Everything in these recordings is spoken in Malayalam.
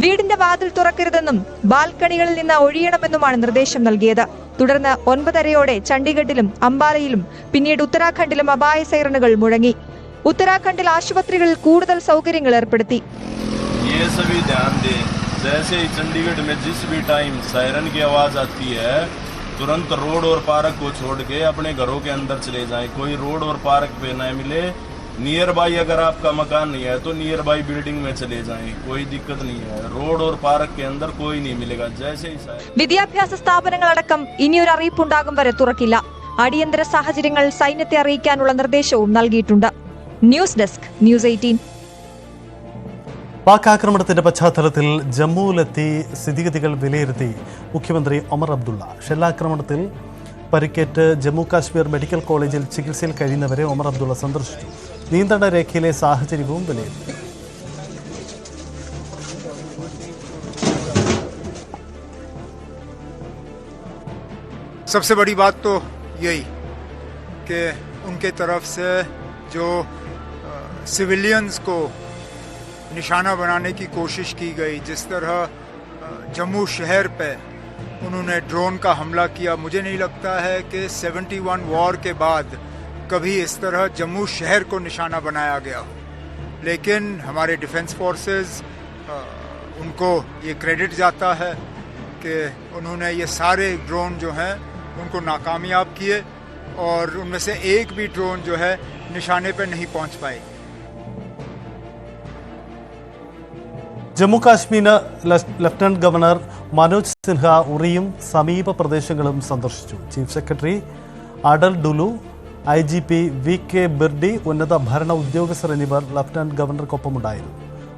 വീടിന്റെ വാതിൽ തുറക്കരുതെന്നും ബാൽക്കണികളിൽ നിന്ന് ഒഴിയണമെന്നുമാണ് നിർദ്ദേശം നൽകിയത്. തുടർന്ന് 9:30 ചണ്ഡീഗഡിലും അംബാലയിലും പിന്നീട് ഉത്തരാഖണ്ഡിലും അപായ സൈറണുകൾ മുഴങ്ങി. ഉത്തരാഖണ്ഡിൽ ആശുപത്രികളിൽ കൂടുതൽ സൗകര്യങ്ങൾ ഏർപ്പെടുത്തി. जैसे ही चंडीगढ़ में जिस भी टाइम सायरन की आवाज आती है तुरंत रोड और पार्क को छोड़ के अपने घरों के अंदर चले जाएं। कोई रोड और पार्क पे न मिले, नियर बाई अगर आपका मकान नहीं है तो नियर बाई बिल्डिंग में चले जाएं, कोई दिक्कत नहीं है। रोड और पार्क के अंदर कोई नहीं मिलेगा। जैसे ही വിദ്യാഭ്യാസ സ്ഥാപനങ്ങളടക്കം ഇനിയൊരു അറിയിപ്പുണ്ടാകും വരെ തുറക്കില്ല. അടിയന്തര സാഹചര്യങ്ങൾ സൈന്യത്തെ അറിയിക്കാനുള്ള നിർദ്ദേശവും നൽകിയിട്ടുണ്ട്. News desk news 18. പാക് ആക്രമണത്തിന്റെ പശ്ചാത്തലത്തിൽ ജമ്മുവിലെത്തി സ്ഥിതിഗതികൾ വിലയിരുത്തി മുഖ്യമന്ത്രി ഒമർ അബ്ദുള്ള. ഷെല്ലാക്രമണത്തിൽ പരിക്കേറ്റ് ജമ്മു കാശ്മീർ മെഡിക്കൽ കോളേജിൽ ചികിത്സയിൽ കഴിയുന്നവരെ ഒമർ അബ്ദുള്ള സന്ദർശിച്ചു. നിയന്ത്രണ രേഖയിലെ സാഹചര്യവും വിലയിരുത്തി. सबसे बड़ी बात तो यही कि उनके तरफ से जो सिविलियंस को निशाना बनाने की कोशिश की गई, जिस तरह जम्मू शहर पे उन्होंने ड्रोन का हमला किया, मुझे नहीं लगता है कि 71 वॉर के बाद कभी इस तरह जम्मू शहर को निशाना बनाया गया हो। लेकिन हमारे डिफेंस फोर्सेस उनको ये क्रेडिट जाता है कि उन्होंने ये सारे ड्रोन जो हैं उनको नाकामयाब किए और उनमें से एक भी ड्रोन जो है निशाने पे नहीं पहुंच पाए. ജമ്മു കാശ്മീർ ലഫ്റ്റനന്റ് ഗവർണർ മനോജ് സിൻഹ ഉറിയും സമീപ പ്രദേശങ്ങളും സന്ദർശിച്ചു. Chief secretary Atal Dulloo, IGP VK Birdi, ഉന്നത ഭരണ ഉദ്യോഗസ്ഥർ എന്നിവർ ലഫ്റ്റനന്റ് ഗവർണർക്കൊപ്പമുണ്ടായിരുന്നു.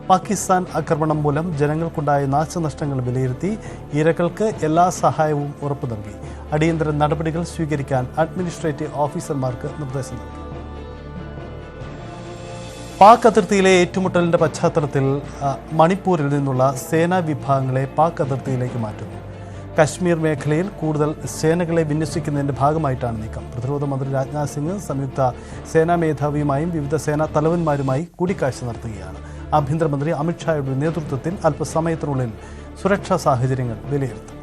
പാകിസ്ഥാൻ ആക്രമണം മൂലം ജനങ്ങൾക്കുണ്ടായ നാശനഷ്ടങ്ങൾ വിലയിരുത്തി ഇരകൾക്ക് എല്ലാ സഹായവും ഉറപ്പു നൽകി. അടിയന്തര നടപടികൾ സ്വീകരിക്കാൻ അഡ്മിനിസ്ട്രേറ്റീവ് ഓഫീസർമാർക്ക് നിർദ്ദേശം നൽകി. പാക് അതിർത്തിയിലെ ഏറ്റുമുട്ടലിന്റെ പശ്ചാത്തലത്തിൽ മണിപ്പൂരിൽ നിന്നുള്ള സേനാ വിഭാഗങ്ങളെ പാക് അതിർത്തിയിലേക്ക് മാറ്റുന്നു. കശ്മീർ മേഖലയിൽ കൂടുതൽ സേനകളെ വിന്യസിക്കുന്നതിന്റെ ഭാഗമായിട്ടാണ് നീക്കം. പ്രതിരോധ മന്ത്രി രാജ്നാഥ് സിംഗ് സംയുക്ത സേനാ മേധാവിയുമായും വിവിധ സേനാ തലവന്മാരുമായി കൂടിക്കാഴ്ച നടത്തുകയാണ്. ആഭ്യന്തരമന്ത്രി അമിത്ഷായുടെ നേതൃത്വത്തിൽ അല്പസമയത്തിനുള്ളിൽ സുരക്ഷാ സാഹചര്യങ്ങൾ വിലയിരുത്തും.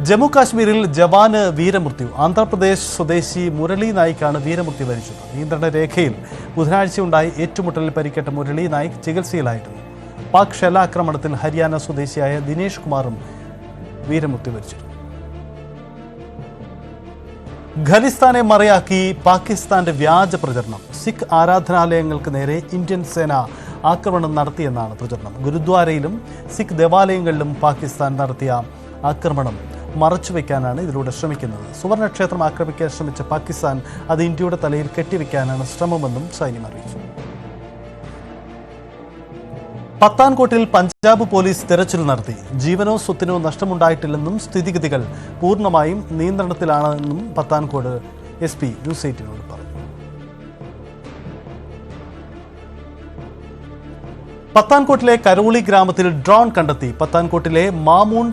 ജമ്മു കാശ്മീരിൽ ജവാന് വീരമൃത്യു. ആന്ധ്രാപ്രദേശ് സ്വദേശി മുരളി നായിക്കാണ് വീരമൃത്യു വരിച്ചത്. നിയന്ത്രണ രേഖയിൽ ബുധനാഴ്ചയുണ്ടായ ഏറ്റുമുട്ടലിൽ പരിക്കേറ്റ മുരളി നായിക് ചികിത്സയിലായിരുന്നു. പാക് ഷെല്ലാക്രമണത്തിൽ ഹരിയാന സ്വദേശിയായ ദിനേഷ് കുമാറും വീരമൃത്യു വരിച്ചു. ഖലിസ്ഥാനെ മറയാക്കി പാകിസ്ഥാന്റെ വ്യാജ പ്രചരണം. സിഖ് ആരാധനാലയങ്ങൾക്ക് നേരെ ഇന്ത്യൻ സേന ആക്രമണം നടത്തിയെന്നാണ് പ്രചരണം. ഗുരുദ്വാരയിലും സിഖ് ദേവാലയങ്ങളിലും പാകിസ്ഥാൻ നടത്തിയ ആക്രമണം മറച്ചുവെക്കാനാണ് ഇതിലൂടെ ശ്രമിക്കുന്നത്. സുവർണക്ഷേത്രം ആക്രമിക്കാൻ ശ്രമിച്ച പാകിസ്ഥാൻ അത് ഇന്ത്യയുടെ തലയിൽ കെട്ടിവെക്കാനാണ് ശ്രമമെന്നും സൈന്യം അറിയിച്ചു. പത്താൻകോട്ടിൽ പഞ്ചാബ് പോലീസ് തെരച്ചിൽ നടത്തി. ജീവനോ സ്വത്തിനോ നഷ്ടമുണ്ടായിട്ടില്ലെന്നും സ്ഥിതിഗതികൾ പൂർണ്ണമായും നിയന്ത്രണത്തിലാണെന്നും പത്താൻകോട് SP ന്യൂസ് 18 പറഞ്ഞു. പത്താൻകോട്ടിലെ കരോളി ഗ്രാമത്തിൽ ഡ്രോൺ കണ്ടെത്തി. പത്താൻകോട്ടിലെ മാമൂൺ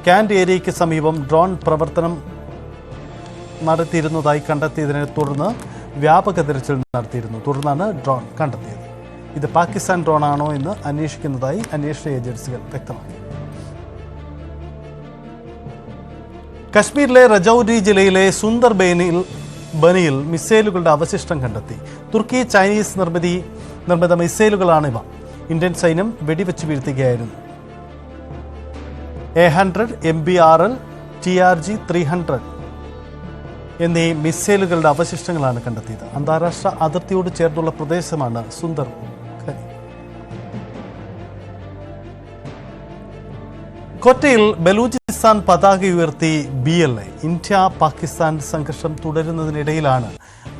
ക്യാൻഡ് ഏരിയയ്ക്ക് സമീപം ഡ്രോൺ പ്രവർത്തനം നടത്തിയിരുന്നതായി കണ്ടെത്തിയതിനെ തുടർന്ന് വ്യാപക തിരച്ചിൽ നടത്തിയിരുന്നു. തുടർന്നാണ് ഡ്രോൺ കണ്ടെത്തിയത്. ഇത് പാകിസ്ഥാൻ ഡ്രോണാണോ എന്ന് അന്വേഷിക്കുന്നതായി അന്വേഷണ ഏജൻസികൾ വ്യക്തമാക്കി. കശ്മീരിലെ രജൌരി ജില്ലയിലെ സുന്ദർ ബനിയിൽ മിസൈലുകളുടെ അവശിഷ്ടം കണ്ടെത്തി. തുർക്കി ചൈനീസ് നിർമ്മിത മിസൈലുകളാണിവ. ഇന്ത്യൻ സൈന്യം വെടിവെച്ച് വീഴ്ത്തുകയായിരുന്നു. A100, MBRL, TRG 300 എന്നീ മിസൈലുകളുടെ അവശിഷ്ടങ്ങളാണ് കണ്ടെത്തിയത്. അന്താരാഷ്ട്ര അതിർത്തിയോട് ചേർന്നുള്ള പ്രദേശമാണ് സുന്ദർ ഖനി. കൊറ്റയിൽ ബലൂചിസ്ഥാൻ പതാക ഉയർത്തി BLA. ഇന്ത്യ പാകിസ്ഥാൻ സംഘർഷം തുടരുന്നതിനിടയിലാണ്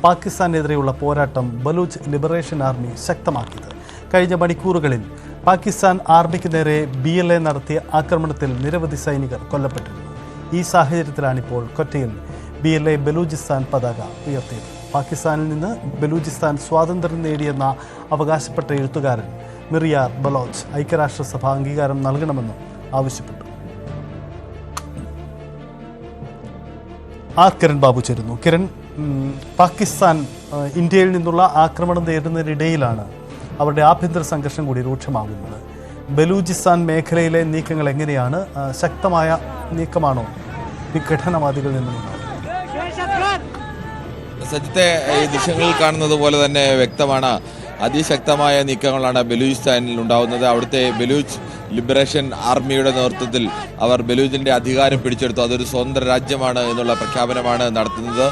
പാകിസ്ഥാനെതിരെയുള്ള പോരാട്ടം ബലൂച്ച് ലിബറേഷൻ ആർമി ശക്തമാക്കിയത്. കഴിഞ്ഞ മണിക്കൂറുകളിൽ പാകിസ്ഥാൻ ആർമിക്ക് നേരെ BLA നടത്തിയ ആക്രമണത്തിൽ നിരവധി സൈനികർ കൊല്ലപ്പെട്ടിരുന്നു. ഈ സാഹചര്യത്തിലാണിപ്പോൾ കൊറ്റയിൽ BLA ബലൂചിസ്ഥാൻ പതാക ഉയർത്തിയത്. പാകിസ്ഥാനിൽ നിന്ന് ബലൂചിസ്ഥാൻ സ്വാതന്ത്ര്യം നേടിയെന്ന അവകാശപ്പെട്ട എഴുത്തുകാരൻ മിറിയാർ ബലോച്ച് ഐക്യരാഷ്ട്രസഭ അംഗീകാരം നൽകണമെന്നും ആവശ്യപ്പെട്ടു. കിരൺ ബാബു ചേരുന്നു. കിരൺ, പാകിസ്ഥാൻ ഇന്ത്യയിൽ നിന്നുള്ള ആക്രമണം നേരിടുന്നതിനിടയിലാണ് അവരുടെ ആഭ്യന്തര സംഘർഷം കൂടി രൂക്ഷമാകുന്നത്. ബലൂചിസ്ഥാൻ മേഖലയിലെ നീക്കങ്ങൾ എങ്ങനെയാണ്? ശക്തമായ നീക്കമാണോ വിഘടനവാദികളിൽ നിന്നുണ്ടാകുന്നത്? സത്യത്തെ ഈ ദൃശ്യങ്ങളിൽ കാണുന്നത് പോലെ തന്നെ വ്യക്തമാണ്. അതിശക്തമായ നീക്കങ്ങളാണ് ബലൂചിസ്ഥാനിൽ ഉണ്ടാകുന്നത്. അവിടുത്തെ ബലൂച്ച് ലിബറേഷൻ ആർമിയുടെ നേതൃത്വത്തിൽ അവർ ബലൂച്ചിന്റെ അധികാരം പിടിച്ചെടുത്തു. അതൊരു സ്വതന്ത്ര രാജ്യമാണ് എന്നുള്ള പ്രഖ്യാപനമാണ് നടത്തുന്നത്.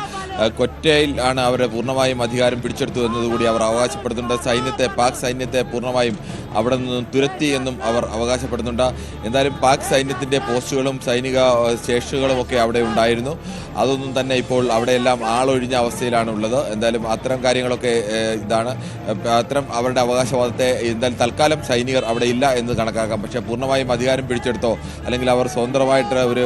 കൊറ്റയിൽ ആണ് അവർ പൂർണ്ണമായും അധികാരം പിടിച്ചെടുത്തു എന്നതുകൂടി അവർ അവകാശപ്പെടുന്നുണ്ട്. പാക് സൈന്യത്തെ പൂർണ്ണമായും അവിടെ നിന്നും തുരത്തി എന്നും അവർ അവകാശപ്പെടുന്നുണ്ട്. എന്തായാലും പാക് സൈന്യത്തിൻ്റെ പോസ്റ്റുകളും സൈനിക ശേഷികളും ഒക്കെ അവിടെ ഉണ്ടായിരുന്നു. അതൊന്നും തന്നെ ഇപ്പോൾ അവിടെയെല്ലാം ആളൊഴിഞ്ഞ അവസ്ഥയിലാണ് ഉള്ളത്. എന്തായാലും അത്തരം കാര്യങ്ങളൊക്കെ ഇതാണ് അത്തരം അവരുടെ അവകാശവാദത്തെ എന്തായാലും തൽക്കാലം സൈനികർ അവിടെ ഇല്ല എന്ന് കണക്കാക്കാം. പക്ഷേ പൂർണ്ണമായും അധികാരം പിടിച്ചെടുത്തോ അല്ലെങ്കിൽ അവർ സ്വതന്ത്രമായിട്ട് ഒരു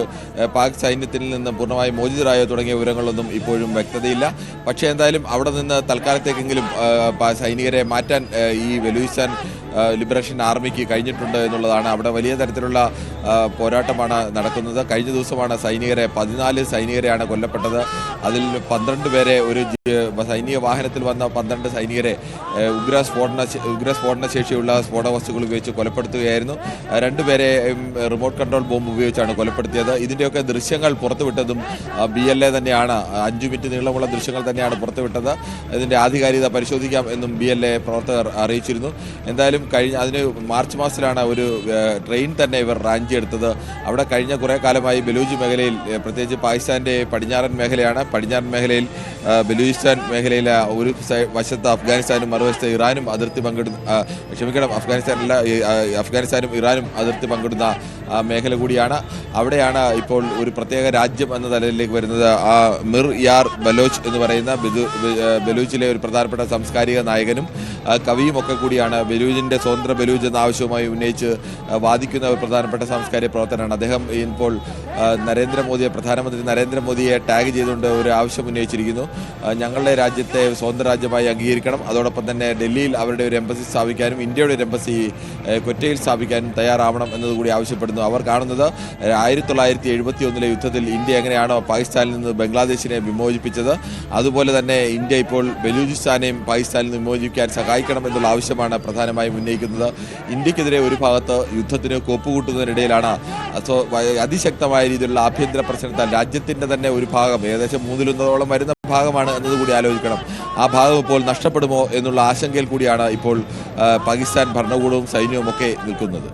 പാക് സൈന്യത്തിൽ നിന്ന് പൂർണ്ണമായും മോചിതരായോ തുടങ്ങിയ വിവരങ്ങളൊന്നും ഇപ്പോഴും വ്യക്തതയില്ല. പക്ഷേ എന്തായാലും അവിടെ നിന്ന് തൽക്കാലത്തേക്കെങ്കിലും സൈനികരെ മാറ്റാൻ ഈ ബലൂചിസ്ഥാൻ ലിബറേഷൻ ആർമിക്ക് കഴിഞ്ഞിട്ടുണ്ട് എന്നുള്ളതാണ്. അവിടെ വലിയ തരത്തിലുള്ള പോരാട്ടമാണ് നടക്കുന്നത്. കഴിഞ്ഞ ദിവസമാണ് 14 സൈനികരെയാണ് കൊല്ലപ്പെട്ടത്. അതിൽ 12 പേരെ ഒരു സൈനിക വാഹനത്തിൽ വന്ന 12 സൈനികരെ ഉഗ്രസ്ഫോടന ശേഷിയുള്ള സ്ഫോടക വസ്തുക്കൾ ഉപയോഗിച്ച് കൊലപ്പെടുത്തുകയായിരുന്നു. 2 പേരെ റിമോട്ട് കൺട്രോൾ ബോംബ് ഉപയോഗിച്ചാണ് കൊലപ്പെടുത്തിയത്. ഇതിൻ്റെയൊക്കെ ദൃശ്യങ്ങൾ പുറത്തുവിട്ടതും BLA തന്നെയാണ്. 5 മിനിറ്റ് നീളമുള്ള ദൃശ്യങ്ങൾ തന്നെയാണ് പുറത്തുവിട്ടത്. ഇതിൻ്റെ ആധികാരികത പരിശോധിക്കാം എന്നും BLA പ്രവർത്തകർ അറിയിച്ചിരുന്നു. എന്തായാലും അതിന് മാർച്ച് മാസത്തിലാണ് ഒരു ട്രെയിൻ തന്നെ ഇവർ റാഞ്ചി എടുത്തത്. അവിടെ കഴിഞ്ഞ കുറേ കാലമായി ബലൂച്ച് മേഖലയിൽ, പ്രത്യേകിച്ച് പാകിസ്ഥാൻ്റെ പടിഞ്ഞാറൻ മേഖലയാണ്. പടിഞ്ഞാറൻ മേഖലയിൽ ബലൂചിസ്ഥാൻ മേഖലയിലെ ഒരു വശത്ത് അഫ്ഗാനിസ്ഥാനും മറുവശത്ത് ഇറാനും അതിർത്തി അഫ്ഗാനിസ്ഥാനും ഇറാനും അതിർത്തി പങ്കിടുന്ന മേഖല കൂടിയാണ്. അവിടെയാണ് ഇപ്പോൾ ഒരു പ്രത്യേക രാജ്യം എന്ന നിലയിലേക്ക് വരുന്നത്. മിർ യാർ ബലോച്ച് എന്ന് പറയുന്ന ബലൂച്ചിലെ ഒരു പ്രധാനപ്പെട്ട സാംസ്കാരിക നായകനും കവിയും ഒക്കെ കൂടിയാണ്. ബലൂച്ചിൻ്റെ സ്വതന്ത്ര ബലൂച്ച് എന്ന ആവശ്യവുമായി ഉന്നയിച്ച് വാദിക്കുന്ന ഒരു പ്രധാനപ്പെട്ട സാംസ്കാരിക പ്രവർത്തനമാണ് അദ്ദേഹം. ഇപ്പോൾ പ്രധാനമന്ത്രി നരേന്ദ്രമോദിയെ ടാഗ് ചെയ്തുകൊണ്ട് ഒരു ആവശ്യം ഉന്നയിച്ചിരിക്കുന്നു. ഞങ്ങളുടെ രാജ്യത്തെ സ്വതന്ത്ര രാജ്യമായി അംഗീകരിക്കണം, അതോടൊപ്പം തന്നെ ഡൽഹിയിൽ അവരുടെ ഒരു എംബസി സ്ഥാപിക്കാനും ഇന്ത്യയുടെ ഒരു എംബസി കൊറ്റയിൽ സ്ഥാപിക്കാനും തയ്യാറാവണം എന്നതുകൂടി ആവശ്യപ്പെടുന്നു. അവർ കാണുന്നത് 1971 യുദ്ധത്തിൽ ഇന്ത്യ എങ്ങനെയാണോ പാകിസ്ഥാനിൽ നിന്ന് ബംഗ്ലാദേശിനെ വിമോചിപ്പിച്ചത്, അതുപോലെ തന്നെ ഇന്ത്യ ഇപ്പോൾ ബലൂചിസ്ഥാനെയും പാകിസ്ഥാനിൽ നിന്ന് വിമോചിപ്പിക്കാൻ സഹായിക്കണം എന്നുള്ള ആവശ്യമാണ് പ്രധാനമായും ഉന്നയിക്കുന്നത്. ഇന്ത്യക്കെതിരെ ഒരു ഭാഗത്ത് യുദ്ധത്തിന് കോപ്പുകൂട്ടുന്നതിനിടയിലാണ് അതിശക്തമായ രീതിയിലുള്ള ആഭ്യന്തര പ്രശ്നത്താൽ രാജ്യത്തിൻ്റെ തന്നെ ഒരു ഭാഗം, ഏകദേശം 3/1 വരുന്ന ഭാഗമാണ് എന്നതുകൂടി ആലോചിക്കണം. ആ ഭാഗം ഇപ്പോൾ നഷ്ടപ്പെടുമോ എന്നുള്ള ആശങ്കയിൽ കൂടിയാണ് ഇപ്പോൾ പാകിസ്ഥാൻ ഭരണകൂടവും സൈന്യവും ഒക്കെ നിൽക്കുന്നത്.